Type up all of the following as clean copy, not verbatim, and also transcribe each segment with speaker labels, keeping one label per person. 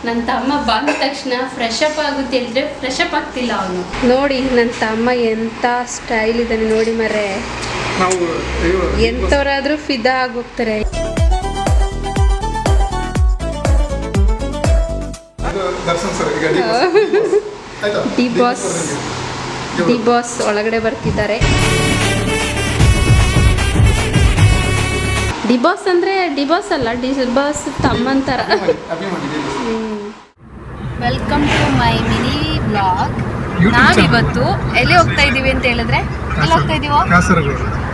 Speaker 1: ನನ್ನ ತಮ್ಮ ಬಂದ ತಕ್ಷಣ ಫ್ರೆಶ್ ಅಪ್ ಆಗುತ್ತೆ ಹೇಳಿದ್ರೆ ಫ್ರೆಶ್ ಅಪ್ ಆಗ್ತಿಲ್ಲ ಅವನು. ನೋಡಿ ನನ್ನ ತಮ್ಮ ಎಂಥ ಸ್ಟೈಲ್ ಇದ್ದಾನೆ ನೋಡಿ ಮರೆ, ಎಂಥವ್ರಾದ್ರೂ ಫಿದಾ ಆಗೋಗ್ತಾರೆ. ಡಿ ಬಾಸ್ ಒಳಗಡೆ ಬರ್ತಿದ್ದಾರೆ. ಡಿ ಬಾಸ್ ಅಂದರೆ ಡಿ ಬಾಸ್ ಅಲ್ಲ, ಡಿ ಬಾಸ್ ತಮ್ಮಂತರ. Welcome to my mini blog. ನಾವಿವತ್ತು ಎಲ್ಲಿ ಹೋಗ್ತಾ ಇದ್ದೀವಿ ಅಂತ ಹೇಳಿದ್ರೆ, ಎಲ್ಲಿ ಹೋಗ್ತಾ ಇದ್ದೀವೋ?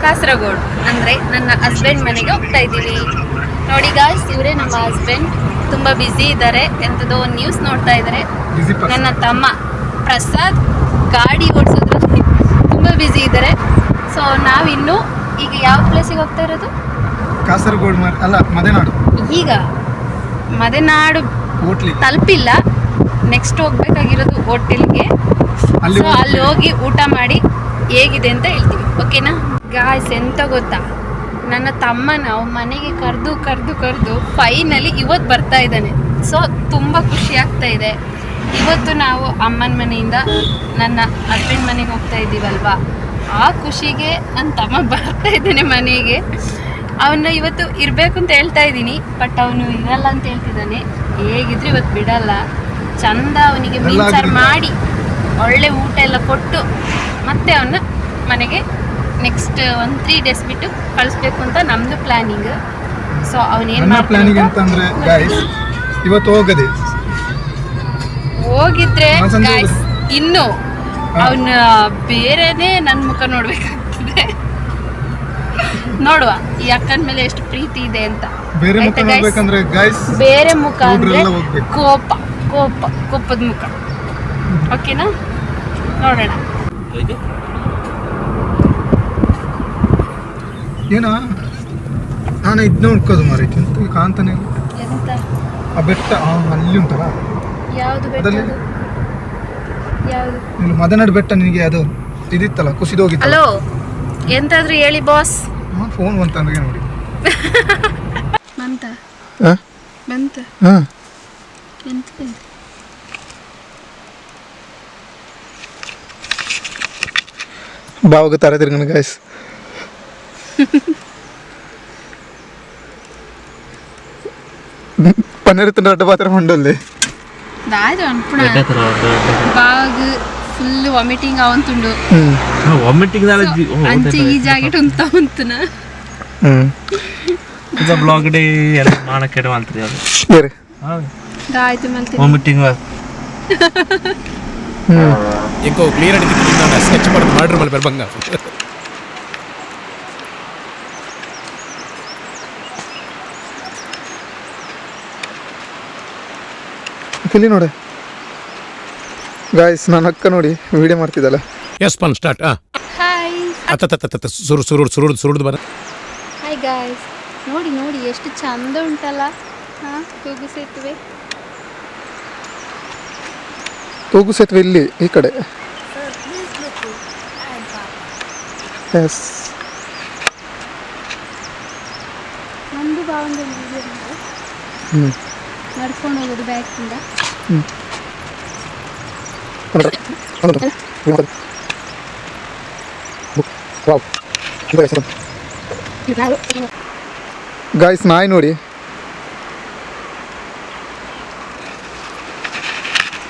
Speaker 1: ಕಾಸರಗೋಡು ಅಂದರೆ ನನ್ನ ಹಸ್ಬೆಂಡ್ ಮನೆಗೆ ಹೋಗ್ತಾ ಇದ್ದೀವಿ. ನೋಡಿ ಗಾಯ್ಸ್, ಇವರೇ ನಮ್ಮ ಹಸ್ಬೆಂಡ್. ತುಂಬ ಬ್ಯುಸಿ ಇದ್ದಾರೆ, ಎಂಥದೋ ಒಂದು ನ್ಯೂಸ್ ನೋಡ್ತಾ ಇದ್ದಾರೆ. ನನ್ನ ತಮ್ಮ ಪ್ರಸಾದ್ ಗಾಡಿ ಓಡಿಸೋದ್ರಲ್ಲಿ ತುಂಬ ಬ್ಯುಸಿ ಇದ್ದಾರೆ. ಸೊ ನಾವಿನ್ನು ಈಗ ಯಾವ ಪ್ಲೇಸಿಗೆ ಹೋಗ್ತಾ ಇರೋದು?
Speaker 2: ಕಾಸರಗೋಡು ಅಲ್ಲ, ಮದೆನಾಡು.
Speaker 1: ಈಗ ಮದೆನಾಡು ತಲುಪಿಲ್ಲ, ನೆಕ್ಸ್ಟ್ ಹೋಗ್ಬೇಕಾಗಿರೋದು ಹೋಟೆಲ್ಗೆ. ಸೊ ಅಲ್ಲಿ ಹೋಗಿ ಊಟ ಮಾಡಿ ಹೇಗಿದೆ ಅಂತ ಹೇಳ್ತೀವಿ, ಓಕೆನಾ ಗಾಯ್ಸ್? ಎಂತ ಗೊತ್ತಾ, ನನ್ನ ತಮ್ಮನ ಮನೆಗೆ ಕರೆದು ಫೈನಲಿ ಇವತ್ತು ಬರ್ತಾ ಇದ್ದಾನೆ. ಸೊ ತುಂಬ ಖುಷಿ ಆಗ್ತಾ ಇದೆ. ಇವತ್ತು ನಾವು ಅಮ್ಮನ ಮನೆಯಿಂದ ನನ್ನ ಹಸ್ಬೆಂಡ್ ಮನೆಗೆ ಹೋಗ್ತಾ ಇದ್ದೀವಲ್ವಾ, ಆ ಖುಷಿಗೆ ನನ್ನ ತಮ್ಮ ಬರ್ತಾ ಇದ್ದಾನೆ ಮನೆಗೆ. ಅವನು ಇವತ್ತು ಇರಬೇಕು ಅಂತ ಹೇಳ್ತಾ ಇದ್ದೀನಿ, ಬಟ್ ಅವನು ಇರಲ್ಲ ಅಂತ ಹೇಳ್ತಿದ್ದಾನೆ. ಹೇಗಿದ್ರು ಇವತ್ತು ಬಿಡಲ್ಲ. ಚಂದ ಅವನಿಗೆ ಮೀನು ಸಾರು ಮಾಡಿ ಒಳ್ಳೆ ಊಟ ಎಲ್ಲ ಕೊಟ್ಟು ಮತ್ತೆ ಅವನ್ನ ಮನೆಗೆ ನೆಕ್ಸ್ಟ್ 1-3 ಡೇಸ್ ಬಿಟ್ಟು ಕಳಿಸ್ಬೇಕು ಅಂತ ನಮ್ಮದು ಪ್ಲಾನಿಂಗ್. ಸೊ ಅವನೇನು
Speaker 2: ಪ್ಲಾನಿಂಗ್ ಅಂತಂದ್ರೆ ಗೈಸ್, ಇವತ್ತು
Speaker 1: ಹೋಗಿದ್ರೆ ಗೈಸ್ ಇನ್ನು ಅವನ ಬೇರೆನೇ ನನ್ನ ಮುಖ ನೋಡ್ಬೇಕಾಗ್ತದೆ. ನೋಡುವ ಈ ಅಕ್ಕನ ಮೇಲೆ ಎಷ್ಟು ಪ್ರೀತಿ ಇದೆ ಅಂತ. ಬೇರೆ ಮುಖ ಅಂದ್ರೆ ಕೋಪದ ಮುಖ, ಓಕೆನಾ? ನೋಡೋಣ.
Speaker 2: ಏನೋ ನಾನು ಇದನ್ನ ಹುಡ್ಕೋದು ಮಾರೈತಿ ಕಾಂತಾನೆ
Speaker 1: ಎಂತ
Speaker 2: ಆ ಬೆಟ್ಟ ಅಲ್ಲಿ ಉಂಟಲ್ಲ,
Speaker 1: ಯಾವುದು ಬೆಟ್ಟ? ಯಾವುದು?
Speaker 2: ಮದನಾಡು ಬೆಟ್ಟ. ನಿನಗೆ ಅದು ಇದಿತ್ತಲ್ಲ, ಕುಸಿದು ಹೋಗಿತ್ತು.
Speaker 1: ಹಲೋ, ಎಂತಾದ್ರೂ ಹೇಳಿ ಬಾಸ್.
Speaker 2: ಫೋನ್ ಬಂತಂದ್ರೆ ನೋಡಿ
Speaker 1: ಬಂತ ಎಂತ
Speaker 2: బాగా తర తిరగను గైస్. పన్నెరుతున్నట్టు మాత్రం ఉండదు.
Speaker 1: దాది అనుకున్నా బాగా ಫುಲ್ ವಾಮಿಟಿಂಗ್ ಅವಂತುಂಡು.
Speaker 3: ವಾಮಿಟಿಂಗ್
Speaker 1: ಅಂಚೆ ಈ ಜಾಗೆಟ್ ಉಂತ ಉಂತನ
Speaker 3: ಇದು ಬ್ಲಾಗ್ ಡೇ ಎಲ್ಲ ಮಾಡಕ್ಕೆ ಮಾಡ್ತೀವಿ. ಅದು
Speaker 2: ಬೇರೆ
Speaker 1: ದಾಯ್ತು ಮತ್ತೆ
Speaker 3: ವಾಮಿಟಿಂಗ್
Speaker 4: ఇంకో క్లియర్ అడిగితే స్కెచ్ పడుతుంది మర్డర్ మళ్ళీ పెరబంగా
Speaker 2: ಇಲ್ಲಿ ನೋಡಿ ಗಾಯ್ಸ್, ನನ್ನ ಅಕ್ಕ ನೋಡಿ ವಿಡಿಯೋ ಮಾಡ್ತಿದ್ದಲ್ಲ.
Speaker 4: ಎಸ್ ಪನ್ ಸ್ಟಾರ್ಟ್.
Speaker 1: ಹಾಯ್
Speaker 4: ಸುರುಡು ಬರ.
Speaker 1: ಹಾಯ್ ಗಾಯ್ಸ್, ನೋಡಿ ಎಷ್ಟು ಚಂದ ಉಂಟಲ್ಲ ತೂಗು ಸೇತುವೆ.
Speaker 2: ತೂಗು ಸೇತುವೆ ಇಲ್ಲಿ ಈ ಕಡೆ. ಎಸ್,
Speaker 1: ನಮ್ಮದು ಬಾವಂದು ನಡ್ಕೊಂಡು ಹೋಗೋದು ಬ್ಯಾಕಿಂದ.
Speaker 2: ಗಾಯ್ಸ್ ನಾಯಿ ನೋಡಿ,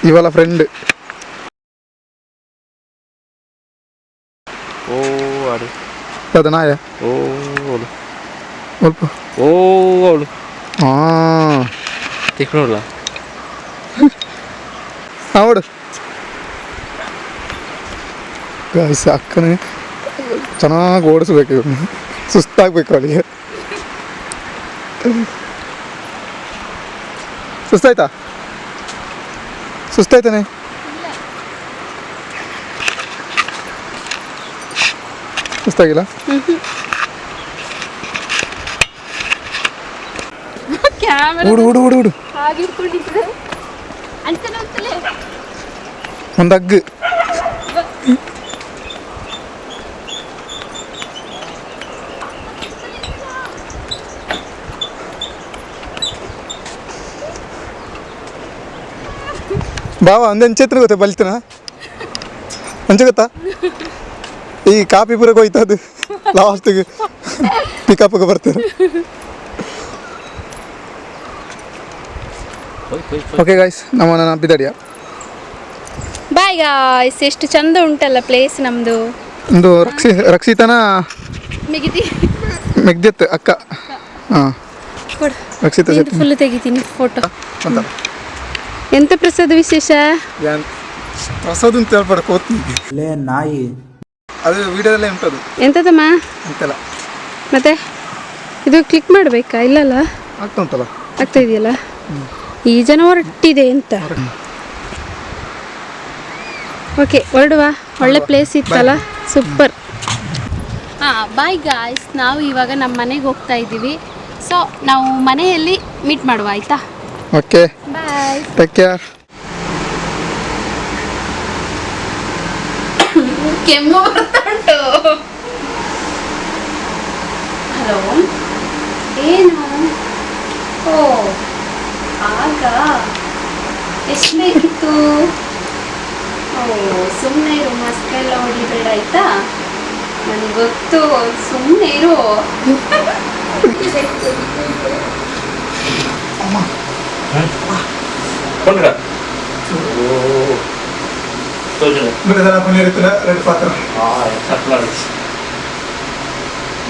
Speaker 2: ಇವಳ ಫ್ರೆಂಡ್. ಅದು ನಾಯ ಸ್ವಲ್ಪ
Speaker 3: ತಿಕ್ಕೋಲ್ಲ
Speaker 2: ಅವಡು. ಗಾಯ್ಸ್ ಅಕ್ಕನೇ ಚೆನ್ನಾಗಿ ಓಡಿಸ್ಬೇಕು, ಸುಸ್ತಾಗಬೇಕು ಅವಳಿಗೆ. ಸುಸ್ತಾಯ್ತಾನೆ. ಸುಸ್ತಾಗಿಲ್ಲ? ಹುಡು ಒಂದು ಅಗ್ಗು. ಬಾವ ಒಂದು ಅಂಚೆತ್ರ ಗೊತ್ತಾ ಬಲ್ತನ ಅಂಚೆ ಗೊತ್ತಾ ಈ ಕಾಪಿ ಪುರಕ್ಕೆ ಹೋಯ್ತದು ಲಾಸ್ಟಿಗೆ ಪಿಕಪ್ಗೆ ಬರ್ತಾರೆ. ಓಕೆ ಗಾಯ್ಸ್ ನಮ್ಮನ್ನ ಬಿದಡಿಯ
Speaker 1: ಬಾಯ್ ಗಾಯ್ಸ್, ಎಷ್ಟು ಚಂದ ಉಂಟಲ್ಲ ಪ್ಲೇಸ್ ನಮ್ಮದು.
Speaker 2: ಒಂದು ರಕ್ಷಿತನ
Speaker 1: ಮಿಗಿತಿ
Speaker 2: ಮೆಗ್ದೆತ್ ಅಕ್ಕ. ಹಾಂ
Speaker 1: ಕೊಡು,
Speaker 2: ರಕ್ಷಿತ ಜೊತೆ
Speaker 1: ಫುಲ್ ತೆಗಿತೀನಿ ಫೋಟೋ.
Speaker 2: ಅಂತ
Speaker 1: ಎಂತ ಪ್ರಸಾದ ವಿಶೇಷ?
Speaker 2: ಪ್ರಸಾದ್ ಅಂತ ಹೇಳ್ಬೇಡ ಕೋತಿ ನಾಯಿ ಅದು ವಿಡಿಯೋದಲ್ಲೇ ಉಂಟದು.
Speaker 1: ಎಂತದಮ್ಮ
Speaker 2: ಅಂತೆಲ್ಲ
Speaker 1: ಮತ್ತೆ ಇದು ಕ್ಲಿಕ್ ಮಾಡಬೇಕಾ? ಇಲ್ಲಲ್ಲ,
Speaker 2: ಆಗ್ತಾ ಉಂಟಲ್ಲ,
Speaker 1: ಆಗ್ತಾ ಇದೆಯಲ್ಲ. ಈ ಜನ ಹೊರಟಿದೆ ಅಂತ. ಓಕೆ ಹೊರಡುವ. ಒಳ್ಳೆ ಪ್ಲೇಸ್ ಇತ್ತಲ್ಲ, ಸೂಪರ್. ಹಾಂ ಬಾಯ್ ಗಾಯ್ಸ್, ನಾವು ಇವಾಗ ನಮ್ಮ ಮನೆಗೆ ಹೋಗ್ತಾ ಇದ್ದೀವಿ. ಸೊ ನಾವು ಮನೆಯಲ್ಲಿ ಮೀಟ್ ಮಾಡುವ, ಆಯಿತಾ?
Speaker 2: Okay
Speaker 1: bye.
Speaker 2: Take care.
Speaker 1: ಕೆಮ್ಮು ಬರ್ತಾ ಉಂಟು. ಹಲೋ, ಏನು? ಓ ಆಗ ಎಷ್ಟು ಬೇಕಿತ್ತು? ಓ ಸುಮ್ಮನೆ ಇರು, ಮಸ್ಕ ಎಲ್ಲ ಹೊಡಿಬೇಡ ಆಯ್ತಾ? ನನಗೆ ಗೊತ್ತು, ಸುಮ್ಮನೆ ಇರು.
Speaker 3: ಕೊಂಡ್ರ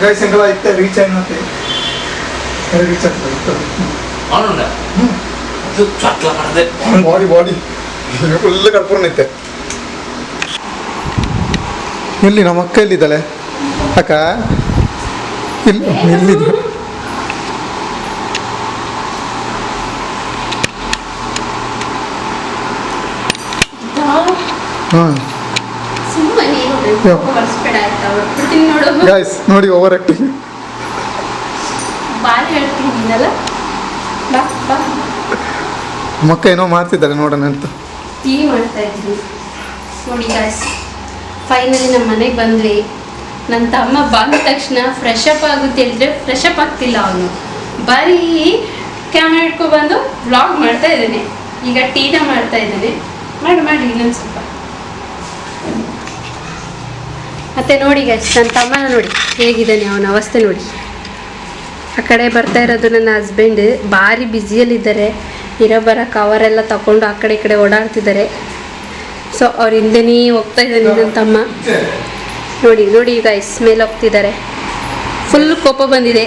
Speaker 2: ಗೈಸ್ ಎಂಗಳ ಇತ್ತೆ ರೀಚ್ ಆಯ್ನತ್ತೆ ರೀಚ್ ಆಗ್ತದೆ
Speaker 3: ಅವನುಂಡ ಅದು ಚಟ್ಲ ಮಾಡಿದೆ
Speaker 2: ಬಾಡಿ ಫುಲ್ ಕರ್ಪೂರ್ಣ ಐತೆ. ಎಲ್ಲಿ ನಮ್ಮ ಅಕ್ಕ ಎಲ್ಲಿದ್ದಾಳೆ ಅಕ್ಕ? ಎಲ್ಲಿದ್ದು? ಹಾಂ
Speaker 1: ಸುಮ್ಮನೆ ಬರ್ಸ್ಬೇಡ ಆಯ್ತಾ? ಹೊರಡ್ಬಿಡ್ತೀನಿ ನೋಡು.
Speaker 2: ಗೈಸ್ ನೋಡಿ ಓವರ್ ಆಕ್ಟಿಂಗ್.
Speaker 1: ಬಾರಿ ಹೇಳ್ತೀನಿ ನೀನಲ್ಲ. ಬಾ ಬಾ.
Speaker 2: ಮಕ್ಕ ಏನೋ ಮಾಡ್ತಿದ್ದಾರೆ ನೋಡೋಣ ಅಂತ
Speaker 1: ಟೀ ಮಾಡ್ತಾ ಇದ್ವಿ. ನೋಡಿ ಗಾಯ್ಸ್, ಫೈನಲಿ ನಮ್ಮ ಮನೆಗೆ ಬಂದ್ವಿ. ನನ್ನ ತಮ್ಮ ಬಂದ ತಕ್ಷಣ ಫ್ರೆಶ್ ಅಪ್ ಆಗುತ್ತೆ ಹೇಳಿದ್ರೆ ಫ್ರೆಶ್ ಅಪ್ ಆಗ್ತಿಲ್ಲ ಅವನು. ಬರೀ ಕ್ಯಾಮ್ರಾ ಇಟ್ಕೊಬಂದು ವ್ಲಾಗ್ ಮಾಡ್ತಾ ಇದ್ದಾನೆ. ಈಗ ಟೀನ ಮಾಡ್ತಾ ಇದ್ದಾನೆ. ಮಾಡಿ ಇನ್ನೊಂದು ಸ್ವಲ್ಪ. ಮತ್ತೆ ನೋಡಿ ಗಾಯ್ಸ್, ನನ್ನ ತಮ್ಮನ ನೋಡಿ ಹೇಗಿದ್ದಾನೆ, ಅವನ ಅವಸ್ಥೆ ನೋಡಿ. ಆ ಕಡೆ ಬರ್ತಾ ಇರೋದು ನನ್ನ ಹಸ್ಬೆಂಡ್. ಭಾರಿ ಬ್ಯುಸಿಯಲ್ಲಿದ್ದಾರೆ. ಇರೋ ಬರೋ ಕವರೆಲ್ಲ ತಗೊಂಡು ಆ ಕಡೆ ಈ ಕಡೆ ಓಡಾಡ್ತಿದ್ದಾರೆ. ಸೊ ಅವ್ರ ಹಿಂದೆನೇ ಹೋಗ್ತಾ ಇದ್ದಾನೆ ನನ್ನ ತಮ್ಮ. ನೋಡಿ ಗಾಯ್ಸ್, ಮೇಲೆ ಹೋಗ್ತಿದ್ದಾರೆ. ಫುಲ್ ಕೋಪ ಬಂದಿದೆ.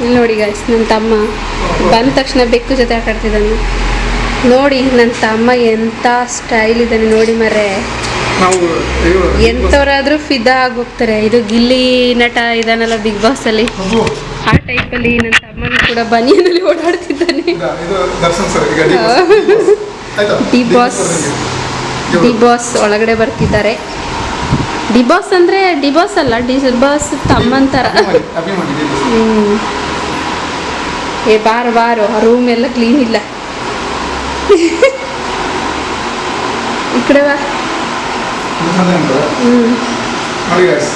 Speaker 1: ಇಲ್ಲಿ ನೋಡಿ ಗಾಯ್ಸ್, ನನ್ನ ತಮ್ಮ ಬಂದ ತಕ್ಷಣ ಬೆಕ್ಕು ಜೊತೆ ಆಟಾಡ್ತಿದ್ದಾನೆ. ನೋಡಿ ನನ್ನ ತಮ್ಮ ಎಂಥ ಸ್ಟೈಲ್ ಇದ್ದಾನೆ ನೋಡಿ ಮರೆ. ಎಂಥವ್ರಾದ್ರೂ ಫಿದಾ ಆಗೋಗ್ತಾರೆ. ಇದು ಗಿಲ್ಲಿ ನಟ ಇದಾನಲ್ಲ ಬಿಗ್ ಬಾಸ್ ಅಲ್ಲಿ, ಆ ಟೈಪಲ್ಲಿ ನನ್ನ ತಮ್ಮನೂ ಕೂಡ ಬನಿಯನಲ್ಲಿ ಓಡಾಡ್ತಿದ್ದಾನೆ. ಡಿ ಬಾಸ್ ಒಳಗಡೆ ಬರ್ತಿದ್ದಾರೆ. ಡಿ ಬಾಸ್ ಅಂದರೆ ಡಿ ಬಾಸ್ ಅಲ್ಲ, ಡಿ ಬಾಸ್ ತಮ್ಮಂತರ. ಏ ಬಾರು ಆ ರೂಮ್ ಎಲ್ಲ ಕ್ಲೀನ್ ಇಲ್ಲ. ಈ ಕಡೆ ಬಾ.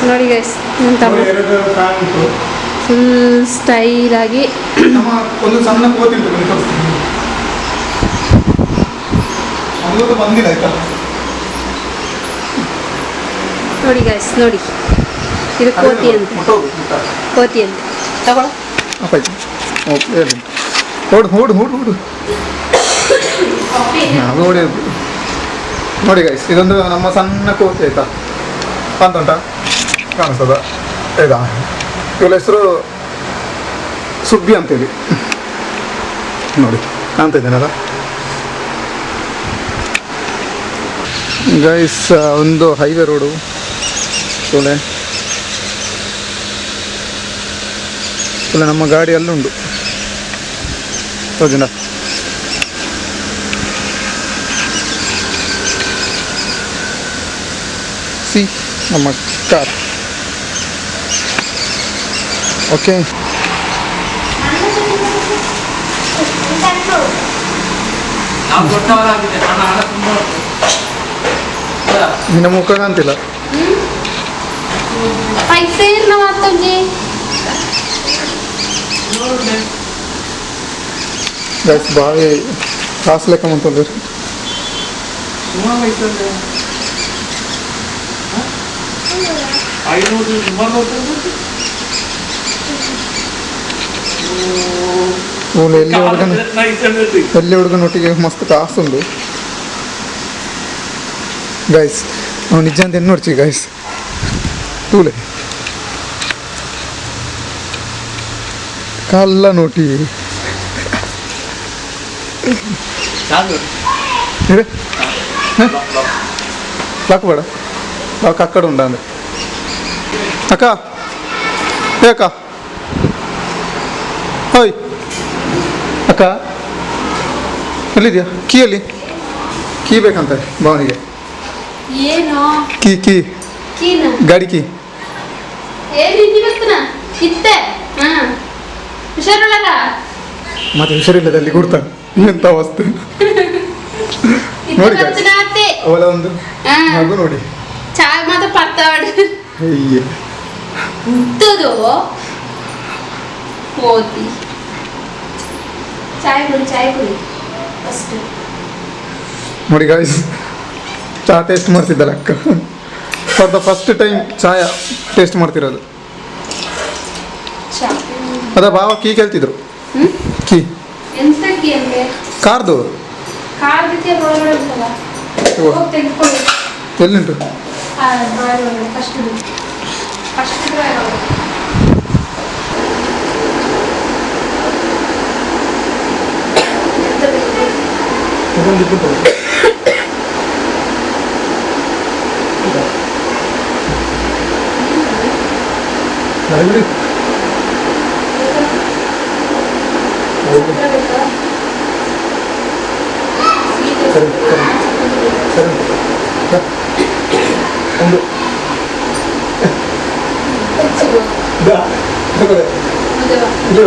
Speaker 1: ನೋಡಿ ಗೈಸ್, ನನ್ನ ತಮ್ಮ ಫುಲ್ ಸ್ಟೈಲ್ ಆಗಿ.
Speaker 2: ಒಂದು ಸಣ್ಣ ಕೋತಿ ಬಂದಿಲ್ಲ ಆಯ್ತಾ?
Speaker 1: ನೋಡಿ ಗೈಸ್, ನೋಡಿ ಇದು ಕೋತಿ ಅಂತ. ಕೋತಿ ಅಂತ ತಗೊಳ್ಳೋ.
Speaker 2: ನೋಡಿ ಗೈಸ್, ಇದೊಂದು ನಮ್ಮ ಸಣ್ಣ ಕೋತಿ ಆಯ್ತಾ ಅಂತ ಉಂಟಾ? ಕಾಣಿಸ್ತದ ಇದಾ? ಇವಳ ಹೆಸರು ಸುಬ್ಬಿ ಅಂತೇಳಿ. ನೋಡಿ ಕಾಣ್ತಾ ಇದ್ದೇನಲ್ಲ ಗೈಸ್, ಒಂದು ಹೈವೇ ರೋಡು. ಒಳ್ಳೆ ನಮ್ಮ ಗಾಡಿ ಅಲ್ಲುಂಟು ಹೋಗಿನ. ಸಿ ನಮ್ಮ ಕಾರ್. ಓಕೆ, ನಿನ್ನ ಮುಖ ಕಾಣ್ತಿಲ್ಲ. ಗೈಸ್ ಬಾವಿ ಕಾಸು ಲೆಕ್ಕ ಮಂತಂದ್ರಿ
Speaker 3: ಸುಮಾರು ಐತಂದ್ರೆ 500 ಸುಮಾರು
Speaker 2: ಎಲ್ಲಿ ಹುಡುಗನೊಟ್ಟಿಗೆ ಮಸ್ತ್ ಕಾಸುಂಡು ಗೈಸ್ ನಾವು ನಿಜ ಅಂತ ಏನು ನೋಡ್ತೀವಿ ಗೈಸ್ ತೂಲೆ ಕಲ್ಲ ನೋಟಿ ಲಾಕ್ ಬೇಡ ಲಾಕ್ ಅಕ್ಕಡೆ ಉಂಡ ಅಂದ್ರೆ ಅಕ್ಕ ಏ ಅಕ್ಕ ಹೋಯ್ ಅಕ್ಕ ಎಲ್ಲಿದ್ಯಾ ಕೀಯಲ್ಲಿ ಕೀ ಬೇಕಂತ ಭಾವನಿಗೆ
Speaker 1: ಏನೋ
Speaker 2: ಕೀ
Speaker 1: ಕೀನ
Speaker 2: ಗಾಡಿ ಕೀ
Speaker 1: ಇತ್ತೆ ಹುಷಾರಲ್ಲ
Speaker 2: ಮತ್ತೆ ಹುಷಾರಿಲ್ಲದಲ್ಲಿ ಕೊಡ್ತಾನೆ ಎಂತ ಅವಸ್ಥೆ ನೋಡಿ ಅವಳ ಒಂದು ಮಗು ನೋಡಿ
Speaker 1: ಚಾಯ್ ಮಾತ್ರ ಪಡ್ತಾವಡ
Speaker 2: ಅಯ್ಯ
Speaker 1: ಉದ್ದದು ಓದಿ ಚಾಯ್ ಕುಡಿ ಫಸ್ಟ್
Speaker 2: ನೋಡಿ ಗಾಯ್ಸ್ ಚಾ ಟೇಸ್ಟ್ ಮಾಡ್ತಿದ್ದಲ್ಲ ಅಕ್ಕ ಫಾರ್ ದ ಫಸ್ಟ್ ಟೈಮ್ ಚಾಯ ಟೇಸ್ಟ್ ಮಾಡ್ತಿರೋದು
Speaker 1: ಚಾ
Speaker 2: ಅದ ಭಾವ ಕೀ ಕೇಳ್ತಿದ್ರು ಕೀ
Speaker 1: ಎಂತ ಕೀ ಅಂದ್ರೆ
Speaker 2: ಕಾರ್ದು
Speaker 1: ಕಾರ್ದಕ್ಕೆ ಒಳಗಡೆ ಉಂಟಲ್ಲ ಹೋಗಿ ತೆಗೆದುಕೊಳ್ಳಿ
Speaker 2: ಎಲ್ಲಿಂಟು
Speaker 1: ಡ್ರಾಯರ್ ಒಳಗಡೆ ಫಸ್ಟ್ ಡ್ರಾಯರ್ ಒಳಗಡೆ
Speaker 2: ಇದೊಂದು ಇಟ್ಟು ಬಿಡಿ ಸರಿ ಸರಿ ಒಂದು ಇದು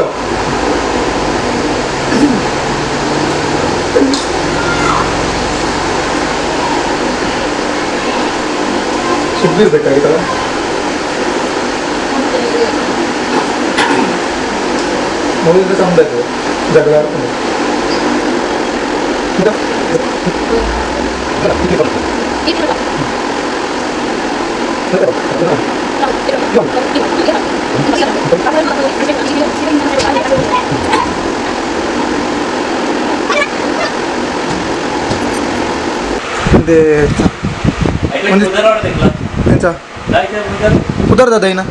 Speaker 2: ಸುದ್ದಿರ್ಬೇಕಾಗಿತ್ತಲ್ಲ ಮೊದಲಿಂದ ಸಮುದಾಯ ಜಗಳ ಆಡ್ಕೊಂಡು पुदर दादा ना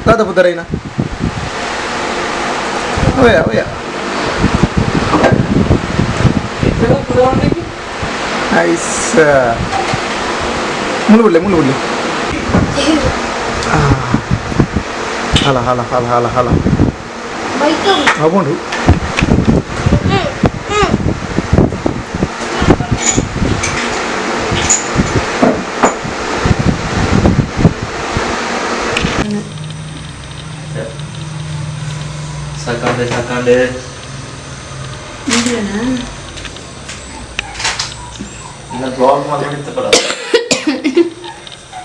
Speaker 2: दादा पुदर ना अवया अवया नाइस मुल्ले हाला हाला हाला हाला हाला अबोंडु
Speaker 3: ಸಾಕಾಂಡೆ ಇನ್ನ ಬ್ಲಾಗ್ ಮಾಡಿತ್ತು ಕಡ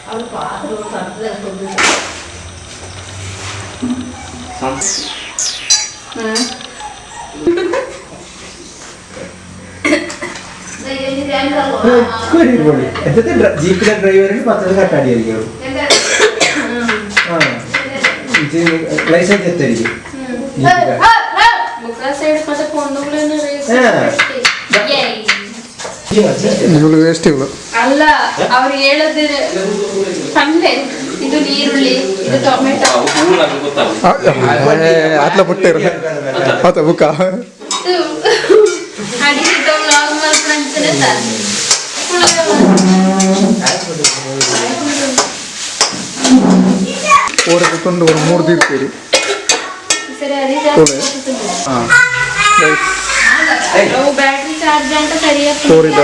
Speaker 1: ಅವರು ಪಾತ್ರ ತರ್ತದೆ
Speaker 5: ജീപ്പിലെ ഡ്രൈവറിന് 10 കട്ടാടിയായിരിക്കും ലൈസൻസ് എത്തായിരിക്കും
Speaker 2: ವೇಸ್ಟ್ ಇವ್ಳು
Speaker 1: ಅಲ್ಲ ಅವ್ರು ಹೇಳೋದು ತಂದೆ ಇದು ನೀರುಳ್ಳಿ ಇದು ಟೊಮೆಟೊ
Speaker 2: ಆತ್ಲ ಪುಟ್ಟಿರು ಆತ ಬುಕ್ಕ
Speaker 1: ಅಡಿಗೆ ನಾರ್ಮಲ್ ಫ್ರೆಂಡ್ಸ್ನೇ
Speaker 2: ಓರ ಕುತ್ಕೊಂಡು ಒಂದು 3 ದೀರ್ತೀರಿ
Speaker 1: ಸರಿ ಅಡಿಗೆ ಬ್ಯಾಟ್ರಿ ಚಾರ್ಜ್ ಅಂತ ಸರಿಯಾಗಿ
Speaker 2: ತೋರಿದ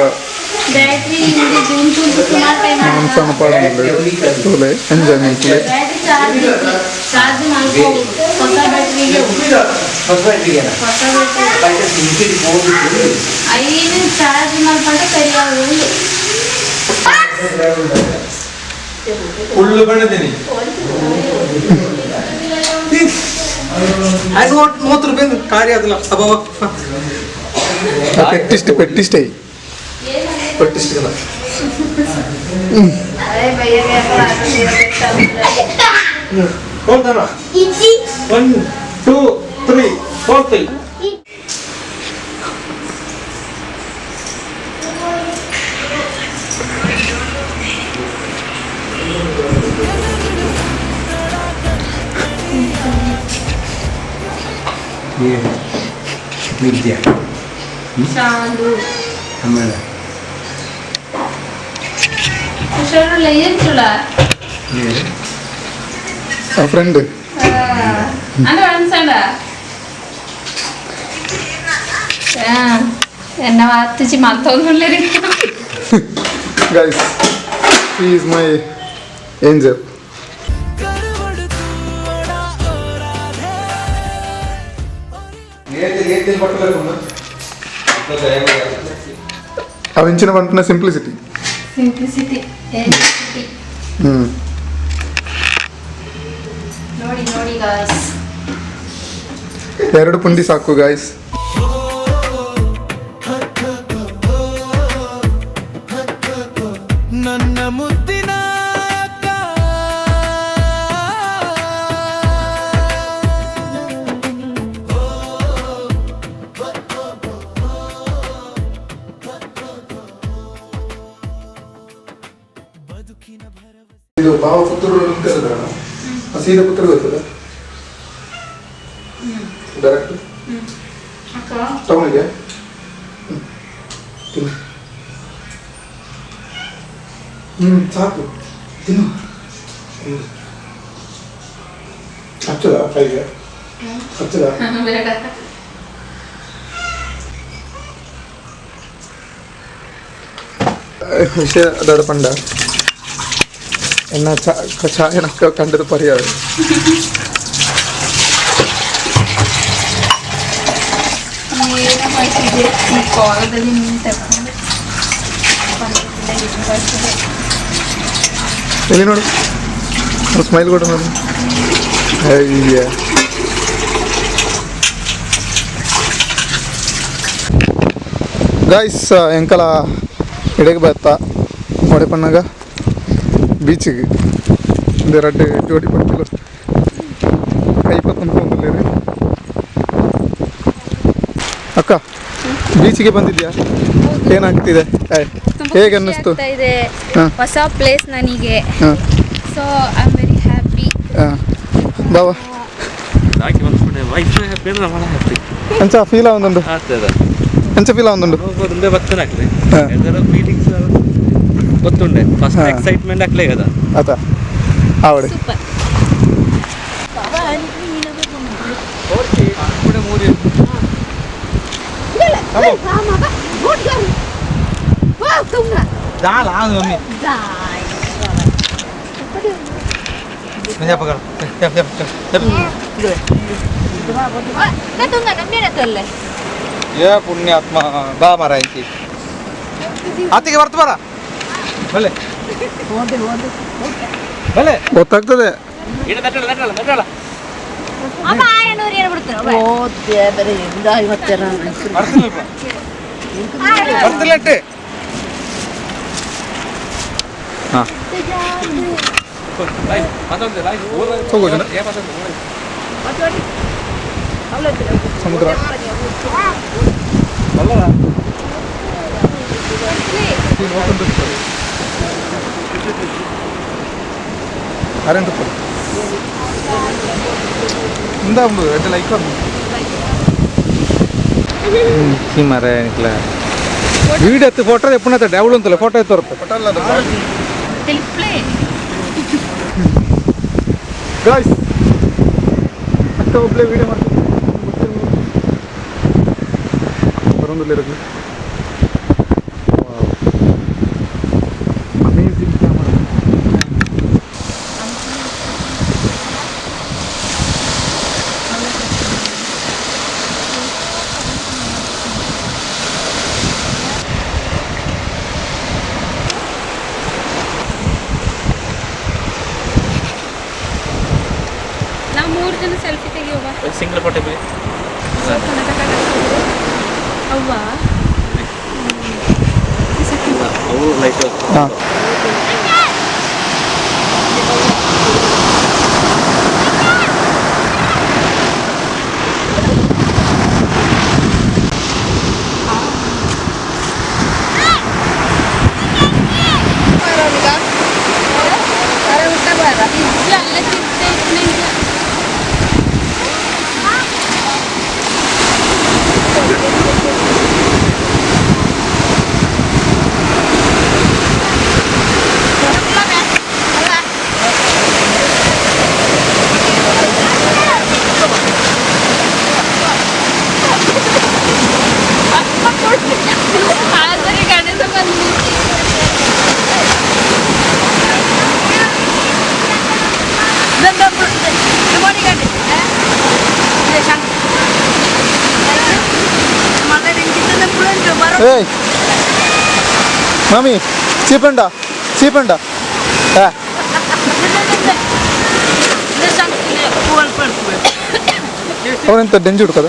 Speaker 1: ಬ್ಯಾಟ್ರಿ ಹಿಂದೆ ಜೂನ್ ಸುಮಾರು ಟೈಮ್
Speaker 2: ಮಾಂಸನ ಪಾಡಂಗಿಲ್ಲ ತೋಲೆ ಎಂಜಾಯ್ ಮಾಡ್ಕೊಳ್ಳಿ
Speaker 1: ಬ್ಯಾಟ್ರಿ ಚಾರ್ಜ್ ಮಾಡ್ಕೊಂಡು ಹೊಸ ಬ್ಯಾಟ್ರಿಗೆ ಐದು ಚಾರ್ಜ್ ಮಾಡ್ಕೊಂಡ್ರೆ ಸರಿಯಾಗಿ
Speaker 5: ಉಳ್ಳು ಬಣ್ಣದೇನೆ
Speaker 2: ಆಯ್ತು 30 ರೂಪಾಯಿ ಕಾರ್ಯ ಅದಲ್ಲ ಅಬ್ಬ ಪೆಟ್ಟಿಸ್ಟ್ ಪೆಟ್ಟಿಸ್ಟ್ ಪೆಟ್ಟಿಸ್ಟ್ ಅಲ್ಲ
Speaker 3: hold on. 1, 2, 3, 4, 5.
Speaker 5: ವಿದ್ಯಾ
Speaker 1: ಶಾಲು
Speaker 5: ಆಮೇಲೆ
Speaker 1: ಹುಷಾರಲ್ಲ ಏನ್ ಚುಳ
Speaker 2: ಫ್ರೆಂಡ್
Speaker 1: ಅಂದ್ರೆ ಅನ್ಸಂಡ ಎನ್ನ ಹತ್ತಿಸಿ ಮತ್ತೊಂದು
Speaker 2: guys he is my angel. అవించిన వంటన సింప్లిసిటీ
Speaker 1: ಸಿಂಪ್ಲಿಸಿಟಿ ನೋಡಿ ನೋಡಿ ಗಾಯ್ಸ್
Speaker 2: 2 ಪುಂಡಿ ಸಾಕು ಗಾಯ್ಸ್.
Speaker 4: ನನ್ನ ಮುದ್ದಿನ
Speaker 2: ಇದು ಭಾವ ಪುತ್ರರು ಅಂತ ಹೇಳಿದ್ರಲ್ಲ ಸೀದಾ ಪುತ್ರ ಗೊತ್ತದ ಡೈರೆಕ್ಟ್ ಟೌನಿಗೆ ಸಾಕು ತಿನ್ನು ಹಚ್ಚದ ಕೈಗೆ ಹಚ್ಚದ
Speaker 1: ಬೇಡ
Speaker 2: ವಿಷಯ ದಡಪಂಡ ಎನ್ನ ಚಾಯನಕ್ಕ ಕಂಡದ ಪರಿಹಾರ
Speaker 1: ಏನೋ ಮಾಡ್ತಿದ್ದೆ ಈ ಕಾಲದಲ್ಲಿ ಮೀನು ತಗೊಂಡು
Speaker 2: ಎಲ್ಲಿ ನೋಡು ಸ್ಮೈಲ್ ಕೊಡು ನೋಡಿ ಅಯ್ಯ ಗಾಯ್ಸ್ ಎಂಕಲ ಎಡೆಗೆ ಬತ್ತ ಹೊಡೆಪಣ್ಣಾಗ ಬೀಚಿಗೆ ಒಂದು 2 ಜೋಡಿ ಪಡ್ತಿಲ್ಲ ಕೈ ಪತ್ತೊಂದು ಅಕ್ಕ ಬೀಚಿಗೆ ಬಂದಿದ್ಯಾ ಏನಾಗ್ತಿದೆ ಹೇಗೆ ಅನ್ನಿಸ್ತು
Speaker 1: ಇದೆ
Speaker 2: ಹಾಂ
Speaker 1: ಹೊಸ ಪ್ಲೇಸ್ ನನಗೆ
Speaker 2: ಹಾಂ
Speaker 1: so I am very happy
Speaker 2: ಹಾಂ ಬಾವ
Speaker 3: ನಾಕಿ ಬಂದ್ಬಿಟ್ಟೆ ವೈಫ್ ಹ್ಯಾಪಿ ಅಂದ್ರೆ ನಮ್ಮ ಹ್ಯಾಪಿ
Speaker 2: ಎಂಚ ಫೀಲ್ ಆವೊಂದುಂಡು
Speaker 3: ಆಗ್ತದ
Speaker 2: ಎಂಚ ಫೀಲ್ ಆವೊಂದುಂಡು
Speaker 3: ಹೋಗೋದ್ರಿಂದ ಬರ್ತನೆ ಆಗ್ಲಿ
Speaker 2: ಹಾ.
Speaker 3: ಅದರ ಫೀಲಿಂಗ್ಸ್ ಗೊತ್ತುಂಡೆ ಫಸ್ಟ್
Speaker 2: ಹಾ.
Speaker 3: ಎಕ್ಸೈಟ್ಮೆಂಟ್ ಆಗ್ಲೇ కదా
Speaker 2: ಆತ ಆವಡೆ
Speaker 1: ಸೂಪರ್
Speaker 3: ಕೂಡ ಮೂರಿ ದಾಲ ಮಮ್ಮಿ ಏ ಪುಣ್ಯಾತ್ಮ ಬಾ ಮರ ಐತಿ ಆತಿಗೆ ಬರ್ತು ಬರ ಬಲೆ ಬಲೆ
Speaker 2: ಗೊತ್ತಾಗ್ತದೆ
Speaker 3: ಬರ್ತಿಲ್ಲಟ್ಟೆ ಹಾಂ
Speaker 2: ಹೋಗೋಣ ಸಮುದ್ರ ಆರೆಂಟು എന്താ എന്റെ ലൈക്ക് വന്നു
Speaker 3: ಮರ ಏನಿಲ್ಲ ವೀಡಿಯೋ ಎತ್ತು ಫೋಟೋ ಎಪ್ಪಣ ಡೌಲ್ ಅಂತಲ್ಲ ಫೋಟೋ ಎತ್ತು
Speaker 2: ಫೋಟೋ ಅಲ್ಲ ಅದು
Speaker 1: ಪ್ಲೇ
Speaker 2: ಗಾಯ್ಸ್ ಅಕ್ಕ ಒಬ್ಳೆ ವಿಡಿಯೋ ಮಾಡ್ತೀನಿ ಬರೋದಿಲ್ಲ ಇರಲಿ ಅಮೇಝಿಂಗ್ ಕ್ಯಾಮರಾ
Speaker 1: ನಾವು 3 ಜನ ಸೆಲ್ಫಿ ತೆಗಿಯೋವಾ
Speaker 3: ಸಿಂಗಲ್ ಕೊಟ್ಟೆ ಬೇ
Speaker 1: ಅವ್ವ
Speaker 3: ಅವು ಲೈಟ್
Speaker 2: ಹಾಂ ಏಯ್ ಮಾಮಿ ಚೀಪಂಡ ಅವನೆಂತ ಡೆಂಜಿ ಹುಡ್ಕದ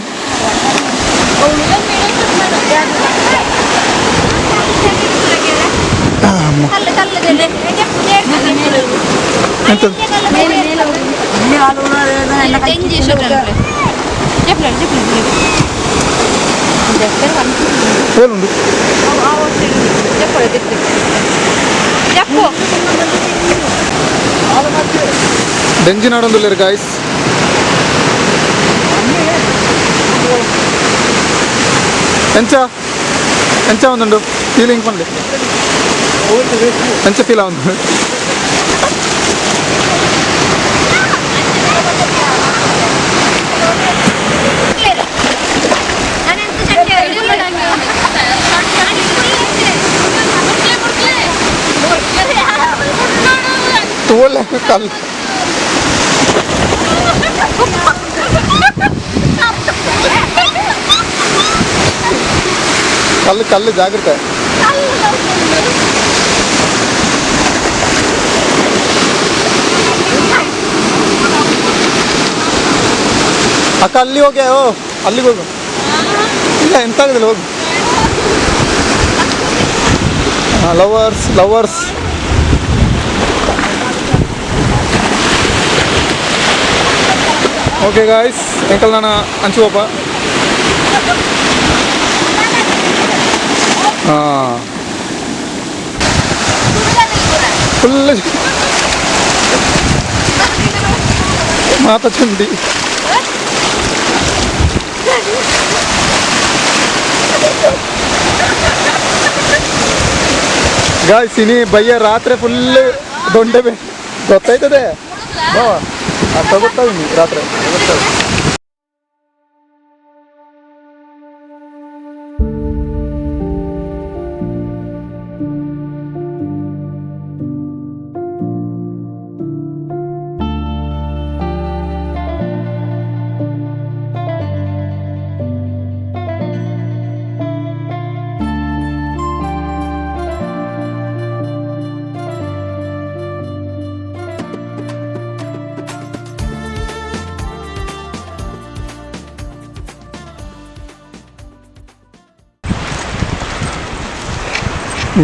Speaker 2: ಎಂತ ಹೇಳುಂಡು ಡೆಂಜಿ ನಾಡೊಂದುಲ್ಲೇರು ಗಾಯ್ಸ್ ಎಂಚ ಒಂದುಂಡು ಫೀಲಿಂಗ್ ಪಂಡೆ ಎಂಚ ಫೀಲ್ ಒಂದು ತೋಲ್ ಕಲ್ ಕಲ್ಲು ಜಾಗ್ರತೆ ಅಕ್ಕ ಅಲ್ಲಿ ಹೋಗ್ಯ ಅಲ್ಲಿಗೆ ಹೋಗು ಇಲ್ಲ ಎಂತ ಆಗುದಿಲ್ಲ ಹೋಗು ಲವರ್ಸ್ ಓಕೆ ಗಾಯ್ಸ್ ಎಂಕಲ್ ನಾನು ಹಂಚುವಪ್ಪ ಹಾಂ ಫುಲ್ ಮಾತಾ ಚಂಡಿ ಗಾಯ್ಸ್ ಇನಿ ಬಯ್ಯ ರಾತ್ರಿ ಫುಲ್ ದೊಂಡೆ ಗೊತ್ತಾಯ್ತದೆ ತಗೋತಾವಿನಿ ರಾತ್ರಿ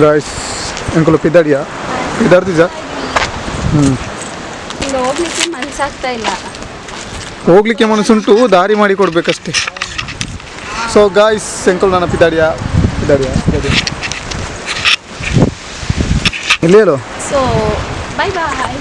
Speaker 2: ಗಾಯ್ಸ್ ಎಂಕಲು ಪಿದಾಡ್ತಿದ್ದ
Speaker 1: ಹೋಗ್ಲಿಕ್ಕೆ ಮನಸ್ಸಾಗ್ತಾ ಇಲ್ಲ
Speaker 2: ಹೋಗ್ಲಿಕ್ಕೆ ಮನಸ್ಸುಂಟು ದಾರಿ ಮಾಡಿ ಕೊಡ್ಬೇಕಷ್ಟೇ ಸೊ ಗಾಯ್ಸ್ ಎಂಕಲ್ ನಾನು ಪಿದಾಡಿಯ ಇಲ್ಲಿ ಹೇಳು
Speaker 1: ಸೊ ಬೈ ಬಾಯ್